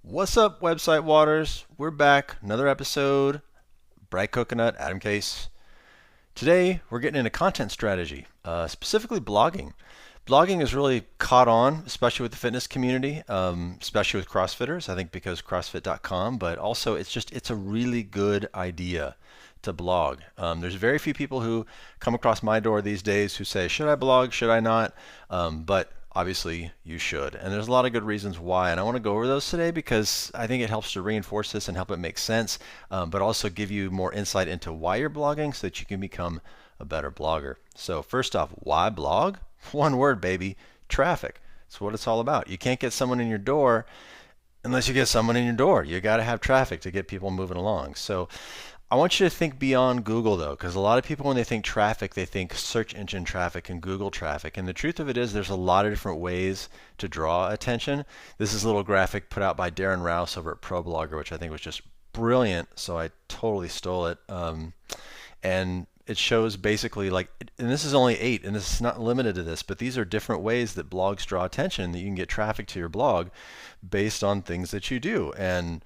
What's up, website waters? We're back, another episode. Bright Coconut, Adam Case. Today, we're getting into content strategy, specifically blogging. Blogging has really caught on, especially with the fitness community, especially with CrossFitters. I think because CrossFit.com, but also it's a really good idea to blog. There's very few people who come across my door these days who say, should I blog, should I not? But obviously you should. And there's a lot of good reasons why. And I want to go over those today because I think it helps to reinforce this and help it make sense, but also give you more insight into why you're blogging so that you can become a better blogger. So first off, why blog? One word, baby, traffic. That's what it's all about. You can't get someone in your door unless you get someone in your door. You got to have traffic to get people moving along. So I want you to think beyond Google though, because a lot of people when they think traffic, they think search engine traffic and Google traffic. And the truth of it is there's a lot of different ways to draw attention. This is a little graphic put out by Darren Rouse over at ProBlogger, which I think was just brilliant. So I totally stole it. And it shows basically like, and this is only 8, and this is not limited to this, but these are different ways that blogs draw attention, that you can get traffic to your blog based on things that you do. And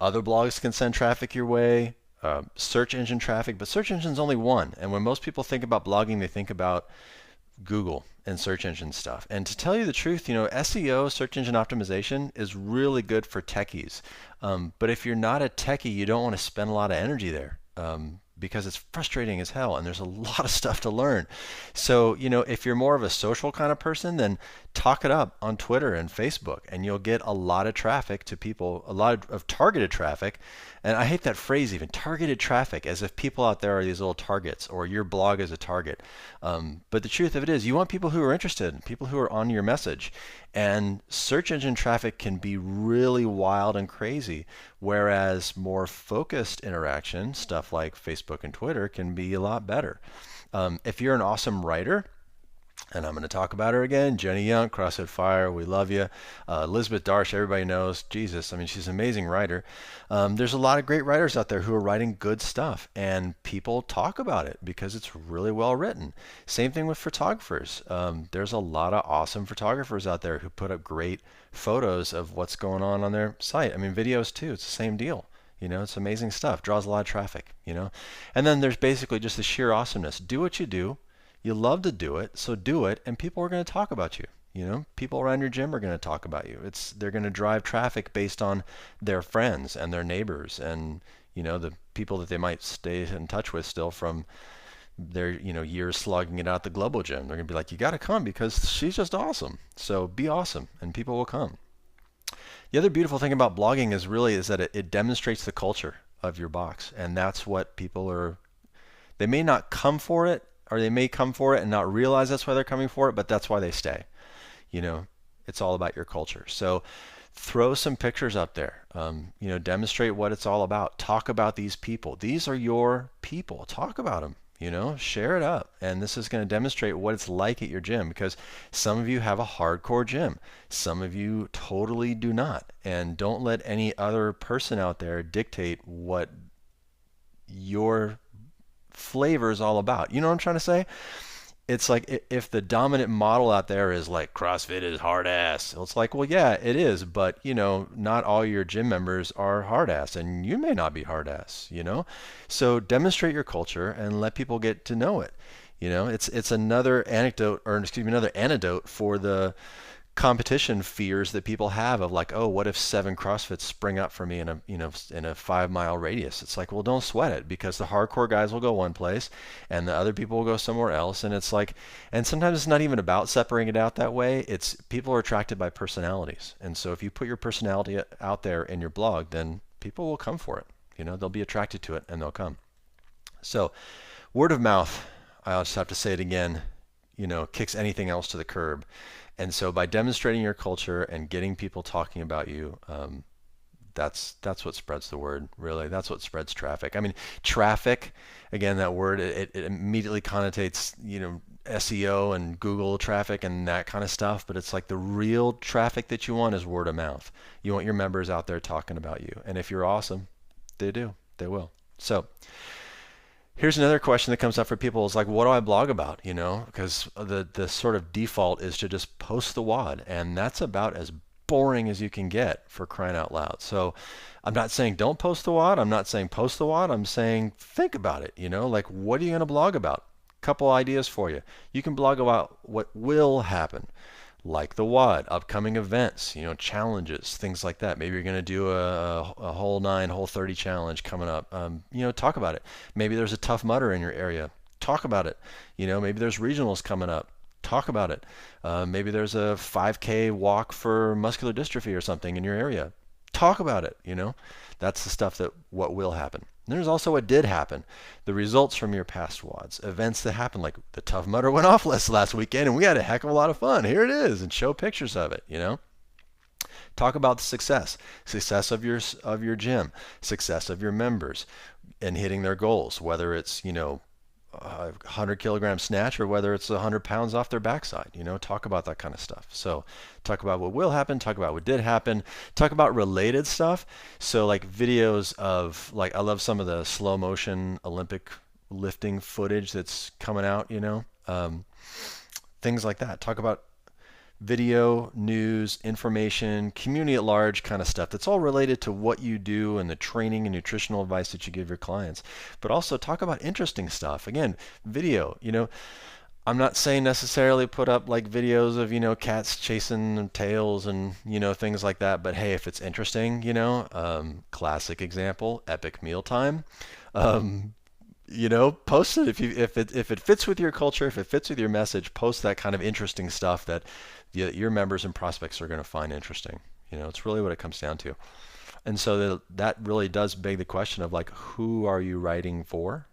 other blogs can send traffic your way, search engine traffic, but search engine's only one. And when most people think about blogging, they think about Google and search engine stuff. And to tell you the truth, SEO, search engine optimization, is really good for techies. But if you're not a techie, you don't want to spend a lot of energy there. Because it's frustrating as hell and there's a lot of stuff to learn. So, if you're more of a social kind of person, then talk it up on Twitter and Facebook and you'll get a lot of traffic to people, a lot of targeted traffic. And I hate that phrase even, targeted traffic, as if people out there are these little targets or your blog is a target. But the truth of it is you want people who are interested, people who are on your message. And search engine traffic can be really wild and crazy, whereas more focused interaction, stuff like Facebook and Twitter, can be a lot better. If you're an awesome writer, and I'm going to talk about her again, Jenny Young, CrossFit Fire, we love you. Elizabeth Darsh, everybody knows. Jesus, I mean, she's an amazing writer. There's a lot of great writers out there who are writing good stuff, and people talk about it because it's really well written. Same thing with photographers. There's a lot of awesome photographers out there who put up great photos of what's going on their site. I mean, videos too, it's the same deal. It's amazing stuff, draws a lot of traffic, And then there's basically just the sheer awesomeness. Do what you do. You love to do it, so do it, and people are going to talk about you. People around your gym are going to talk about you. They're going to drive traffic based on their friends and their neighbors and the people that they might stay in touch with still from their years slogging it out the global gym. They're going to be like, you got to come because she's just awesome. So be awesome, and people will come. The other beautiful thing about blogging is that it demonstrates the culture of your box, and that's what people are. They may not come for it, or they may come for it and not realize that's why they're coming for it, but that's why they stay. It's all about your culture. So throw some pictures up there. Demonstrate what it's all about. Talk about these people. These are your people. Talk about them. Share it up. And this is going to demonstrate what it's like at your gym, because some of you have a hardcore gym. Some of you totally do not. And don't let any other person out there dictate what your flavor is all about. You know what I'm trying to say? It's like if the dominant model out there is like CrossFit is hard ass. It's like, well, yeah, it is, but not all your gym members are hard ass, and you may not be hard ass. So demonstrate your culture and let people get to know it. It's another another antidote for the competition fears that people have of like, oh, what if 7 CrossFits spring up for me in a in a 5-mile radius? It's like, well, don't sweat it, because the hardcore guys will go one place and the other people will go somewhere else. And it's like, and sometimes it's not even about separating it out that way. It's people are attracted by personalities. And so if you put your personality out there in your blog, then people will come for it. They'll be attracted to it and they'll come. So word of mouth, I'll just have to say it again, kicks anything else to the curb. And so by demonstrating your culture and getting people talking about you, that's what spreads the word, really. That's what spreads traffic. I mean, traffic, again, that word, it immediately connotates, SEO and Google traffic and that kind of stuff. But it's like the real traffic that you want is word of mouth. You want your members out there talking about you. And if you're awesome, they do. They will. So here's another question that comes up for people is like, what do I blog about? Because the sort of default is to just post the WOD, and that's about as boring as you can get, for crying out loud. So I'm not saying don't post the WOD. I'm not saying post the WOD. I'm saying think about it. Like what are you going to blog about? Couple ideas for you. You can blog about what will happen, like the WOD, upcoming events, challenges, things like that. Maybe you're going to do a whole 9, whole 30 challenge coming up. Talk about it. Maybe there's a tough mudder in your area. Talk about it. Maybe there's regionals coming up. Talk about it. Maybe there's a 5K walk for muscular dystrophy or something in your area. Talk about it. That's the stuff that what will happen. And there's also what did happen, the results from your past WODs, events that happened, like the Tough Mudder went off last weekend and we had a heck of a lot of fun. Here it is, and show pictures of it. Talk about the success of your gym, success of your members, and hitting their goals, whether it's 100-kilogram snatch or whether it's 100 pounds off their backside. Talk about that kind of stuff. So talk about what will happen, talk about what did happen, talk about related stuff. So like videos of, like, I love some of the slow motion Olympic lifting footage that's coming out, things like that. Talk about video, news, information, community at large kind of stuff. That's all related to what you do and the training and nutritional advice that you give your clients. But also talk about interesting stuff. Again, video, I'm not saying necessarily put up like videos of, cats chasing tails and, things like that. But hey, if it's interesting, classic example, epic mealtime. Post it if it fits with your culture, if it fits with your message. Post that kind of interesting stuff that your members and prospects are going to find interesting. It's really what it comes down to. And so that really does beg the question of, like, who are you writing for?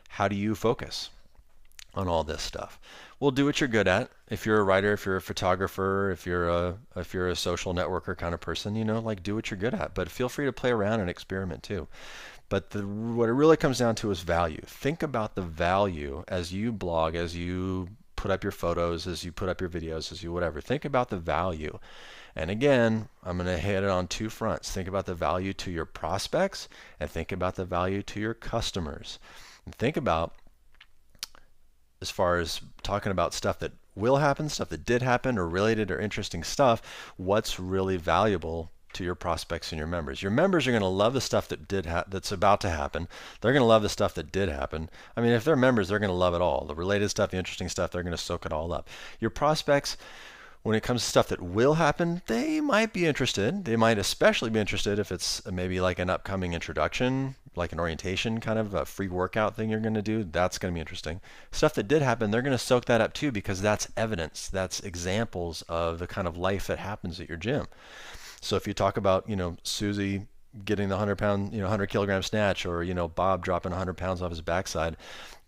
How do you focus on all this stuff? Well, do what you're good at. If you're a writer, if you're a photographer, if you're a social networker kind of person, like, do what you're good at. But feel free to play around and experiment too. But what it really comes down to is value. Think about the value as you blog, as you put up your photos, as you put up your videos, as you whatever. Think about the value. And again, I'm going to hit it on two fronts. Think about the value to your prospects and think about the value to your customers. And think about, as far as talking about stuff that will happen, stuff that did happen, or related or interesting stuff, what's really valuable to your prospects and your members. Your members are going to love the stuff that's about to happen. They're going to love the stuff that did happen. I mean, if they're members, they're going to love it all. The related stuff, the interesting stuff, they're going to soak it all up. Your prospects, when it comes to stuff that will happen, they might be interested. They might especially be interested if it's maybe like an upcoming introduction, like an orientation, kind of a free workout thing you're going to do. That's going to be interesting. Stuff that did happen, they're going to soak that up too, because that's evidence. That's examples of the kind of life that happens at your gym. So if you talk about, Susie getting the 100-pound, 100-kilogram snatch, or, Bob dropping 100 pounds off his backside,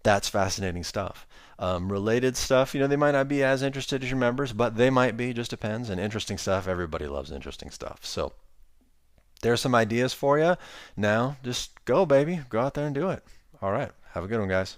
that's fascinating stuff. Related stuff, they might not be as interested as your members, but they might be, just depends. And interesting stuff, everybody loves interesting stuff. So there's some ideas for you. Now just go, baby. Go out there and do it. All right. Have a good one, guys.